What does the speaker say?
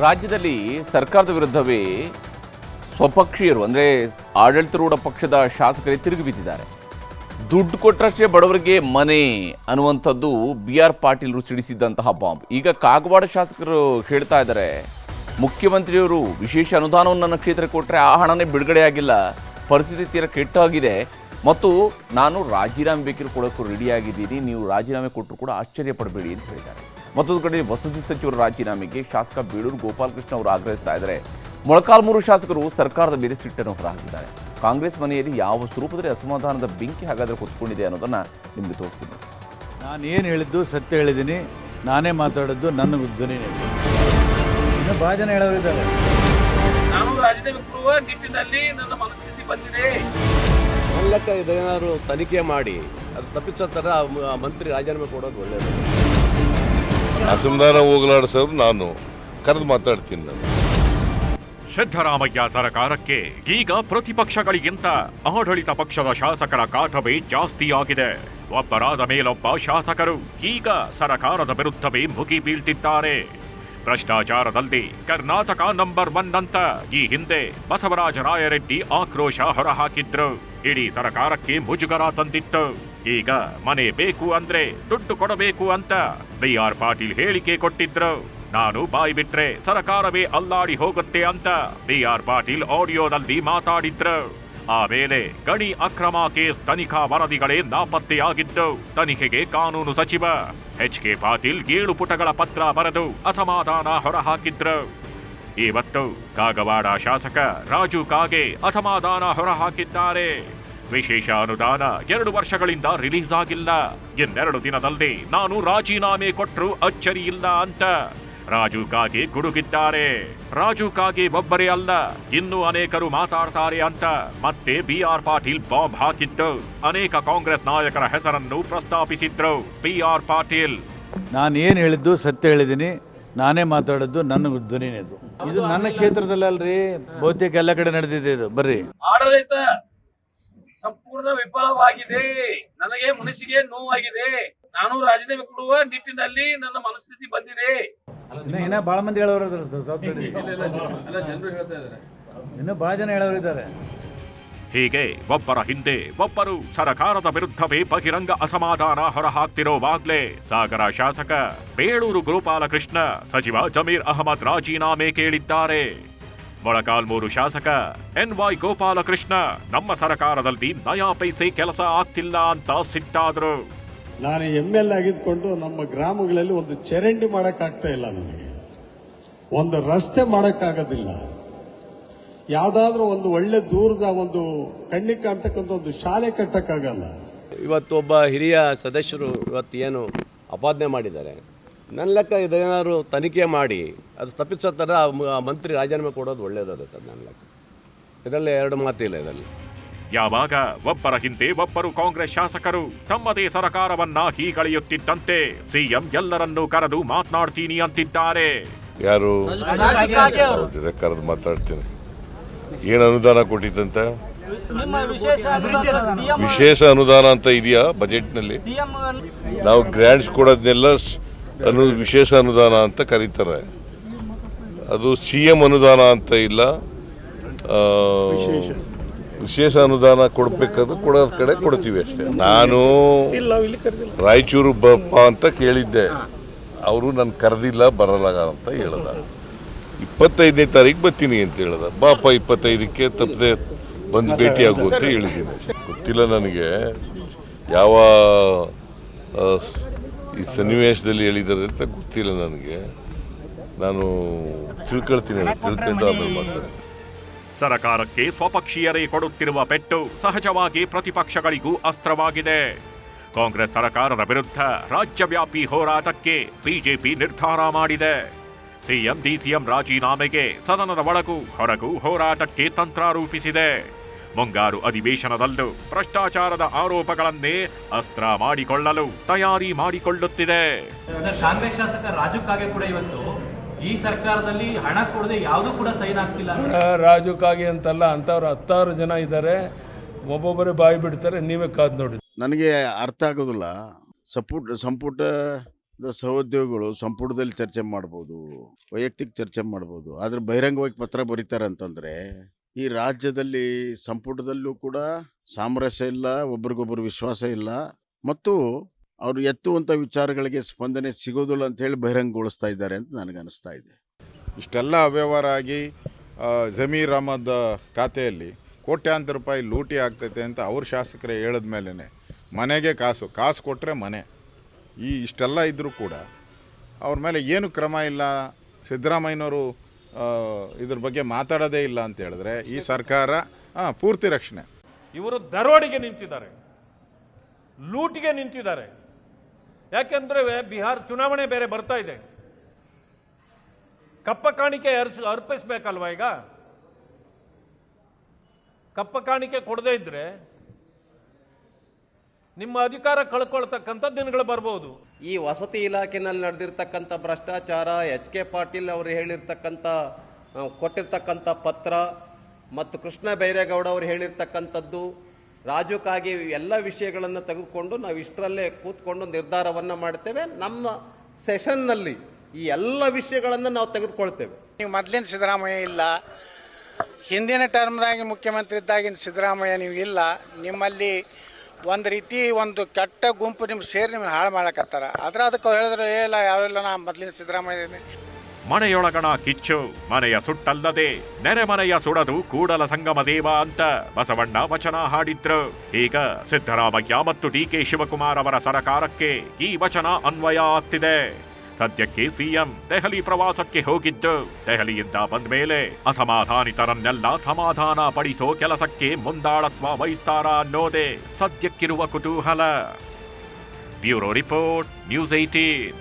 ರಾಜ್ಯದಲ್ಲಿ ಸರ್ಕಾರದ ವಿರುದ್ಧವೇ ಸ್ವಪಕ್ಷೀಯರು ಅಂದರೆ ಆಡಳಿತಾರೂಢ ಪಕ್ಷದ ಶಾಸಕರೇ ತಿರುಗಿ ಬಿದ್ದಿದ್ದಾರೆ. ದುಡ್ಡು ಕೊಟ್ಟರಷ್ಟೇ ಬಡವರಿಗೆ ಮನೆ ಅನ್ನುವಂಥದ್ದು BR ಪಾಟೀಲರು ಸಿಡಿಸಿದ್ದಂತಹ ಬಾಂಬ್. ಈಗ ಕಾಗವಾಡ ಶಾಸಕರು ಹೇಳ್ತಾ ಇದ್ದಾರೆ, ಮುಖ್ಯಮಂತ್ರಿಯವರು ವಿಶೇಷ ಅನುದಾನವನ್ನು ನನ್ನ ಕ್ಷೇತ್ರಕ್ಕೆ ಕೊಟ್ಟರೆ ಆ ಹಣನೇ ಬಿಡುಗಡೆ ಆಗಿಲ್ಲ, ಪರಿಸ್ಥಿತಿ ತೀರ ಕೆಟ್ಟಾಗಿದೆ ಮತ್ತು ನಾನು ರಾಜೀನಾಮೆ ಬೇಕಿರೋ ಕೊಡೋಕ್ಕೂ ರೆಡಿಯಾಗಿದ್ದೀನಿ, ನೀವು ರಾಜೀನಾಮೆ ಕೊಟ್ಟರು ಕೂಡ ಆಶ್ಚರ್ಯ ಪಡಬೇಡಿ ಅಂತ ಹೇಳಿದ್ದಾರೆ. ಮತ್ತೊಂದು ಕಡೆ ವಸತಿ ಸಚಿವರ ರಾಜೀನಾಮೆಗೆ ಶಾಸಕ ಬೇಳೂರು ಗೋಪಾಲಕೃಷ್ಣ ಅವರು ಆಗ್ರಹಿಸ್ತಾ ಇದ್ದಾರೆ. ಮೊಳಕಾಲ್ಮೂರು ಶಾಸಕರು ಸರ್ಕಾರದ ಮೇಲೆ ಸಿಟ್ಟನ್ನು ಹೊರಹಾಕಿದ್ದಾರೆ. ಕಾಂಗ್ರೆಸ್ ಮನೆಯಲ್ಲಿ ಯಾವ ಸ್ವರೂಪದಲ್ಲಿ ಅಸಮಾಧಾನದ ಬೆಂಕಿ ಹಾಗಾದರೆ ಹೊತ್ಕೊಂಡಿದೆ ಅನ್ನೋದನ್ನು ನಿಮಗೆ ತೋರಿಸ್ತೀನಿ. ನಾನು ಏನು ಹೇಳಿದ್ದು ಸತ್ಯ ಹೇಳಿದ್ದೀನಿ, ನಾನೇ ಮಾತಾಡೋದು ನನ್ನ ಧ್ವನಿ. ಇನ್ನು ಭಾಳ ಜನ ಹೇಳೋರಿದ್ದಾರೆ, ನಾನು ರಾಜೀನಾಮೆ ಕೊಡುವ ನಿಟ್ಟಿನಲ್ಲಿ ನನ್ನ ಮನಸ್ಥಿತಿ ಬಂದಿದೆ. ಲೆಕ್ಕ ಇದೇನಾದ್ರು ತನಿಖೆ ಮಾಡಿ ಅದು ತಪ್ಪಿಸೋ ಥರ ಮಂತ್ರಿ ರಾಜೀನಾಮೆ ಕೊಡೋದು ಒಳ್ಳೆಯದು. ಅಸಮಾಧಾನ ಹೋಗಲಾಡಿಸೋರು ನಾನು ಕರೆದು ಮಾತಾಡ್ತೀನಿ. ನಾನು ಸಿದ್ದರಾಮಯ್ಯ ಸರ್ಕಾರಕ್ಕೆ ಈಗ ಪ್ರತಿಪಕ್ಷಗಳಿಗಿಂತ ಆಡಳಿತ ಪಕ್ಷದ ಶಾಸಕರ ಕಾಟವೇ ಜಾಸ್ತಿಯಾಗಿದೆ. ಒಬ್ಬರಾದ ಮೇಲೊಬ್ಬ ಶಾಸಕರು ಈಗ ಸರ್ಕಾರದ ವಿರುದ್ಧವೇ ಮುಗಿ ಬೀಳ್ತಿದ್ದಾರೆ. ಭ್ರಷ್ಟಾಚಾರದಲ್ಲಿ ಕರ್ನಾಟಕ ನಂಬರ್ 1 ಅಂತ ಈ ಹಿಂದೆ ಬಸವರಾಜ ರಾಯರೆಡ್ಡಿ ಆಕ್ರೋಶ ಹೊರಹಾಕಿದ್ರು. ಇಡೀ ಸರ್ಕಾರಕ್ಕೆ ಮುಜುಗರ ತಂದಿತ್ತು. ಈಗ ಮನೆ ಬೇಕು ಅಂದ್ರೆ ದುಡ್ಡು ಕೊಡಬೇಕು ಅಂತ BR ಪಾಟೀಲ್ ಹೇಳಿಕೆ ಕೊಟ್ಟಿದ್ರು. ನಾನು ಬಾಯಿ ಬಿಟ್ರೆ ಸರ್ಕಾರವೇ ಅಲ್ಲಾಡಿ ಹೋಗುತ್ತೆ ಅಂತ BR ಪಾಟೀಲ್ ಆಡಿಯೋದಲ್ಲಿ ಮಾತಾಡಿದ್ರು. ಆಮೇಲೆ ಗಣಿ ಅಕ್ರಮ ಕೇಸ್ ತನಿಖಾ ವರದಿಗಳೇ ನಾಪತ್ತೆಯಾಗಿದ್ದು ತನಿಖೆಗೆ ಕಾನೂನು ಸಚಿವ HK ಪಾಟೀಲ್ 7 ಪುಟಗಳ ಪತ್ರ ಬರೆದು ಅಸಮಾಧಾನ ಹೊರಹಾಕಿದ್ರು. ಇವತ್ತು ಕಾಗವಾಡ ಶಾಸಕ ರಾಜು ಕಾಗೆ ಅಸಮಾಧಾನ ಹೊರಹಾಕಿದ್ದಾರೆ. ವಿಶೇಷ ಅನುದಾನ 2 ವರ್ಷಗಳಿಂದ ರಿಲೀಸ್ ಆಗಿಲ್ಲ, ಇನ್ನೆರಡು ದಿನದಲ್ಲಿ ನಾನು ರಾಜೀನಾಮೆ ಕೊಟ್ಟರು ಅಚ್ಚರಿ ಇಲ್ಲ ಅಂತ ರಾಜು ಕಾಗೆ ಗುಡುಗಿದ್ದಾರೆ. ರಾಜು ಕಾಗೆ ಒಬ್ಬರೇ ಅಲ್ಲ, ಇನ್ನೂ ಅನೇಕರು ಮಾತಾಡ್ತಾರೆ ಅಂತ ಮತ್ತೆ BR ಪಾಟೀಲ್ ಬಾಂಬ್ ಹಾಕಿದ್ದು. ಅನೇಕ ಕಾಂಗ್ರೆಸ್ ನಾಯಕರ ಹೆಸರನ್ನು ಪ್ರಸ್ತಾಪಿಸಿದ್ರು BR ಪಾಟೀಲ್. ನಾನು ಏನು ಹೇಳಿದ್ದು ಸತ್ಯ ಹೇಳಿದ್ದೀನಿ, ನಾನೇ ಮಾತಾಡೋದು ನನ್ನ ಧ್ವನಿನೇ. ಇದು ನನ್ನ ಕ್ಷೇತ್ರದಲ್ಲಲ್ರಿ, ಬಹುತೇಕ ಎಲ್ಲ ಕಡೆ ನಡೆದಿದೆ ಇದು. ಬರ್ರಿ, ಆಡಳಿತ ಸಂಪೂರ್ಣ ವಿಫಲವಾಗಿದೆ, ನನಗೆ ಮನಸ್ಸಿಗೆ ನೋವಾಗಿದೆ, ನಾನು ರಾಜೀನಾಮೆ ಕೊಡುವ ನಿಟ್ಟಿನಲ್ಲಿ ನನ್ನ ಮನಸ್ಥಿತಿ ಬಂದಿದೆ. ಇನ್ನ ಬಹಳ ಮಂದಿ ಹೇಳೋರು, ಇನ್ನು ಬಹಳ ಜನ ಹೇಳೋರಿದ್ದಾರೆ. ಹೀಗೆ ಒಬ್ಬರ ಹಿಂದೆ ಒಬ್ಬರು ಸರ್ಕಾರದ ವಿರುದ್ಧವೇ ಬಹಿರಂಗ ಅಸಮಾಧಾನ ಹೊರಹಾಕ್ತಿರೋವಾಗ್ಲೇ ಸಾಗರ ಶಾಸಕ ಬೇಳೂರು ಗೋಪಾಲಕೃಷ್ಣ ಸಚಿವ ಜಮೀರ್ ಅಹಮದ್ ರಾಜೀನಾಮೆ ಕೇಳಿದ್ದಾರೆ. ಮೊಳಕಾಲ್ಮೂರು ಶಾಸಕ NY ಗೋಪಾಲಕೃಷ್ಣ ನಮ್ಮ ಸರ್ಕಾರದಲ್ಲಿ ನಯಾ ಪೈಸೆ ಕೆಲಸ ಆಗ್ತಿಲ್ಲ ಅಂತ ಸಿಟ್ಟಾದ್ರು. ನಾನು ML ಆಗಿದ್ಕೊಂಡು ನಮ್ಮ ಗ್ರಾಮಗಳಲ್ಲಿ ಒಂದು ಚರಂಡಿ ಮಾಡೋಕ್ಕಾಗ್ತಾ ಇಲ್ಲ, ನನಗೆ ಒಂದು ರಸ್ತೆ ಮಾಡೋಕ್ಕಾಗೋದಿಲ್ಲ, ಯಾವುದಾದ್ರೂ ಒಂದು ಒಳ್ಳೆ ದೂರದ ಒಂದು ಕಣ್ಣಿಗೆ ಕಾಣ್ತಕ್ಕಂಥ ಒಂದು ಶಾಲೆ ಕಟ್ಟಕ್ಕಾಗಲ್ಲ. ಇವತ್ತು ಒಬ್ಬ ಹಿರಿಯ ಸದಸ್ಯರು ಇವತ್ತು ಏನು ಅಪಾದನೆ ಮಾಡಿದ್ದಾರೆ, ನನ್ನ ಲೆಕ್ಕ ಇದೇನಾದ್ರು ತನಿಖೆ ಮಾಡಿ ಅದು ತಪ್ಪಿಸೋ ಥರ ಮಂತ್ರಿ ರಾಜೀನಾಮೆ ಕೊಡೋದು ಒಳ್ಳೆಯದಾಗುತ್ತೆ ನನ್ನ ಲೆಕ್ಕ. ಇದರಲ್ಲಿ 2 ಮಾತಿಲ್ಲ. ಇದರಲ್ಲಿ ಯಾವಾಗ ಒಬ್ಬರ ಹಿಂದೆ ಒಬ್ಬರು ಕಾಂಗ್ರೆಸ್ ಶಾಸಕರು ತಮ್ಮದೇ ಸರ್ಕಾರವನ್ನ ಹೀಗಳೆಯುತ್ತಿದ್ದಂತೆ CM ಎಲ್ಲರನ್ನೂ ಕರೆದು ಮಾತನಾಡ್ತೀನಿ ಅಂತಿದ್ದಾರೆ. ಯಾರು ಜೊತೆ ಕರೆದು ಮಾತಾಡ್ತೀನಿ. ಏನು ಅನುದಾನ ಕೊಟ್ಟಿದ್ದಂತ? ವಿಶೇಷ ಅನುದಾನ ಅಂತ ಇದೆಯಾ ಬಜೆಟ್ನಲ್ಲಿ? ನಾವು ಗ್ರ್ಯಾಂಟ್ಸ್ ಕೊಡೋದನ್ನೆಲ್ಲ ವಿಶೇಷ ಅನುದಾನ ಅಂತ ಕರೀತಾರೆ. ಅದು CM ಅನುದಾನ ಅಂತ ಇಲ್ಲ, ವಿಶೇಷ ಅನುದಾನ ಕೊಡಬೇಕಾದ್ರೆ ಕೊಡೋದ್ ಕಡೆ ಕೊಡ್ತೀವಿ ಅಷ್ಟೇ. ನಾನು ರಾಯಚೂರು ಬಪ್ಪ ಅಂತ ಕೇಳಿದ್ದೆ, ಅವರು ನನ್ನ ಕರೆದಿಲ್ಲ, ಬರಲ್ಲ ಅಂತ ಹೇಳ್ದ. 25ನೇ ತಾರೀಕು ಬರ್ತೀನಿ ಅಂತ ಹೇಳ್ದ. ಬಾಪ 25ಕ್ಕೆ ತಪ್ಪದೆ ಬಂದು ಭೇಟಿಯಾಗು ಅಂತ ಹೇಳಿದ್ದೀನಿ. ಗೊತ್ತಿಲ್ಲ ನನಗೆ ಯಾವ ಈ ಸನ್ನಿವೇಶದಲ್ಲಿ ಹೇಳಿದ್ದಾರೆ ಅಂತ ಗೊತ್ತಿಲ್ಲ ನನಗೆ. ನಾನು ತಿಳ್ಕೊಳ್ತೀನಿ, ತಿಳ್ಕೊಂಡು ಆಮೇಲೆ ಮಾತಾಡ್ತೀನಿ. ಸರ್ಕಾರಕ್ಕೆ ಸ್ವಪಕ್ಷೀಯರೇ ಕೊಡುತ್ತಿರುವ ಪೆಟ್ಟು ಸಹಜವಾಗಿ ಪ್ರತಿಪಕ್ಷಗಳಿಗೂ ಅಸ್ತ್ರವಾಗಿದೆ. ಕಾಂಗ್ರೆಸ್ ಸರ್ಕಾರದ ವಿರುದ್ಧ ರಾಜ್ಯವ್ಯಾಪಿ ಹೋರಾಟಕ್ಕೆ ಬಿಜೆಪಿ ನಿರ್ಧಾರ ಮಾಡಿದೆ. CM DCM ರಾಜೀನಾಮೆಗೆ ಸದನದ ಒಳಗೂ ಹೊರಗೂ ಹೋರಾಟಕ್ಕೆ ತಂತ್ರ ರೂಪಿಸಿದೆ. ಮುಂಗಾರು ಅಧಿವೇಶನದಲ್ಲೂ ಭ್ರಷ್ಟಾಚಾರದ ಆರೋಪಗಳನ್ನೇ ಅಸ್ತ್ರ ಮಾಡಿಕೊಳ್ಳಲು ತಯಾರಿ ಮಾಡಿಕೊಳ್ಳುತ್ತಿದೆ. ಕಾಂಗ್ರೆಸ್ ಶಾಸಕ ರಾಜು ಕಾಗೆ ಕೂಡ ಇವತ್ತು ಈ ಸರ್ಕಾರದಲ್ಲಿ ಹಣ ಕೊಡದೆ ಯಾವುದು ಕೂಡ ಸೈನ್ ಆಗ್ತಿಲ್ಲ. ರಾಜು ಕಾಗೆ ಅಂತಲ್ಲ, ಅಂತವ್ರು 10 ಜನ ಇದ್ದಾರೆ, ಒಬ್ಬೊಬ್ಬರೇ ಬಾಯಿ ಬಿಡ್ತಾರೆ, ನೀವೇ ಕಾದು ನೋಡಿ. ನನಗೆ ಅರ್ಥ ಆಗೋದಿಲ್ಲ. ಸಂಪುಟ ಸಹೋದ್ಯೋಗಿಗಳು ಸಂಪುಟದಲ್ಲಿ ಚರ್ಚೆ ಮಾಡ್ಬೋದು, ವೈಯಕ್ತಿಕ ಚರ್ಚೆ ಮಾಡ್ಬೋದು. ಆದರೆ ಬಹಿರಂಗವಾಗಿ ಪತ್ರ ಬರೀತಾರೆ ಅಂತಂದರೆ ಈ ರಾಜ್ಯದಲ್ಲಿ ಸಂಪುಟದಲ್ಲೂ ಕೂಡ ಸಾಮರಸ್ಯ ಇಲ್ಲ, ಒಬ್ರಿಗೊಬ್ಬರು ವಿಶ್ವಾಸ ಇಲ್ಲ, ಮತ್ತು ಅವರು ಎತ್ತುವಂಥ ವಿಚಾರಗಳಿಗೆ ಸ್ಪಂದನೆ ಸಿಗೋದಿಲ್ಲ ಅಂತ ಹೇಳಿ ಬಹಿರಂಗಗೊಳಿಸ್ತಾ ಇದ್ದಾರೆ ಅಂತ ನನಗನ್ನಿಸ್ತಾ ಇದೆ. ಇಷ್ಟೆಲ್ಲ ಅವ್ಯವಹಾರ ಆಗಿ ಜಮೀರ್ ಅಹಮದ್ ಖಾತೆಯಲ್ಲಿ ಕೋಟ್ಯಾಂತರ ರೂಪಾಯಿ ಲೂಟಿ ಆಗ್ತೈತೆ ಅಂತ ಅವ್ರ ಶಾಸಕರೇ ಹೇಳಿದ ಮೇಲೇ ಮನೆಗೆ ಕಾಸು ಕೊಟ್ಟರೆ ಮನೆ, ಇಷ್ಟೆಲ್ಲ ಇದ್ದರೂ ಕೂಡ ಅವ್ರ ಮೇಲೆ ಏನು ಕ್ರಮ ಇಲ್ಲ. ಸಿದ್ದರಾಮಯ್ಯನವರು ಇದ್ರ ಬಗ್ಗೆ ಮಾತಾಡೋದೇ ಇಲ್ಲ ಅಂತ ಹೇಳಿದ್ರೆ ಈ ಸರ್ಕಾರ ಪೂರ್ತಿ ರಕ್ಷಣೆ. ಇವರು ದರೋಡೆಗೆ ನಿಂತಿದ್ದಾರೆ, ಲೂಟಿಗೆ ನಿಂತಿದ್ದಾರೆ. ಯಾಕೆಂದರೆ ಬಿಹಾರ ಚುನಾವಣೆ ಬೇರೆ ಬರ್ತಾ ಇದೆ. ಕಪ್ಪ ಕಾಣಿಕೆ ಅರ್ಪಿಸ್ಬೇಕಲ್ವಾ? ಈಗ ಕಪ್ಪ ಕಾಣಿಕೆ ಕೊಡದೇ ಇದ್ರೆ ನಿಮ್ಮ ಅಧಿಕಾರ ಕಳ್ಕೊಳ್ತಕ್ಕಂಥ ದಿನಗಳು ಬರ್ಬೋದು. ಈ ವಸತಿ ಇಲಾಖೆನಲ್ಲಿ ನಡೆದಿರ್ತಕ್ಕಂಥ ಭ್ರಷ್ಟಾಚಾರ, ಎಚ್ ಕೆ ಪಾಟೀಲ್ ಅವರು ಹೇಳಿರ್ತಕ್ಕಂಥ ಕೊಟ್ಟಿರ್ತಕ್ಕಂಥ ಪತ್ರ ಮತ್ತು ಕೃಷ್ಣ ಬೈರೇಗೌಡ ಅವರು ಹೇಳಿರ್ತಕ್ಕಂಥದ್ದು, ರಾಜು ಕಾಗೆ, ಎಲ್ಲ ವಿಷಯಗಳನ್ನು ತೆಗೆದುಕೊಂಡು ನಾವು ಇಷ್ಟರಲ್ಲೇ ಕೂತ್ಕೊಂಡು ನಿರ್ಧಾರವನ್ನು ಮಾಡ್ತೇವೆ. ನಮ್ಮ ಸೆಷನ್ನಲ್ಲಿ ಈ ಎಲ್ಲ ವಿಷಯಗಳನ್ನು ನಾವು ತೆಗೆದುಕೊಳ್ತೇವೆ. ನೀವು ಮೊದಲಿನ ಸಿದ್ದರಾಮಯ್ಯ ಇಲ್ಲ, ಹಿಂದಿನ ಟರ್ಮ್ದಾಗಿ ಮುಖ್ಯಮಂತ್ರಿ ಇದ್ದಾಗಿನ ಸಿದ್ದರಾಮಯ್ಯ ನೀವು ಇಲ್ಲ. ನಿಮ್ಮಲ್ಲಿ ಒಂದು ರೀತಿ ಒಂದು ಕೆಟ್ಟ ಗುಂಪು ನಿಮ್ಗೆ ಸೇರಿ ನಿಮ್ಗೆ ಹಾಳು ಮಾಡಕತ್ತಾರ. ಅದಕ್ಕೆ ಹೇಳಿದ್ರೆ ಇಲ್ಲ, ಯಾವೆಲ್ಲ ನಾ ಮೊದಲಿನ ಸಿದ್ದರಾಮಯ್ಯ. ಮನೆಯೊಳಗಣ ಕಿಚ್ಚು ಮನೆಯ ಸುಟ್ಟಲ್ಲದೆ ನೆರೆಮನೆಯ ಸುಡದು ಕೂಡಲ ಸಂಗಮ ದೇವ ಅಂತ ಬಸವಣ್ಣ ವಚನ ಹಾಡಿದ್ರು. ಈಗ ಸಿದ್ದರಾಮಯ್ಯ ಮತ್ತು ಡಿ.ಕೆ. ಶಿವಕುಮಾರ್ ಅವರ ಸರಕಾರಕ್ಕೆ ಈ ವಚನ ಅನ್ವಯ ಆಗ್ತಿದೆ. ಸದ್ಯಕ್ಕೆ ಸಿಎಂ ದೆಹಲಿ ಪ್ರವಾಸಕ್ಕೆ ಹೋಗಿದ್ದು, ದೆಹಲಿಯಿಂದ ಬಂದ ಮೇಲೆ ಅಸಮಾಧಾನಿತರನ್ನೆಲ್ಲ ಸಮಾಧಾನ ಪಡಿಸೋ ಕೆಲಸಕ್ಕೆ ಮುಂದಾಳತ್ವ ವಹಿಸ್ತಾರ ಅನ್ನೋದೇ ಸದ್ಯಕ್ಕಿರುವ ಕುತೂಹಲ. Bureau report, news 18.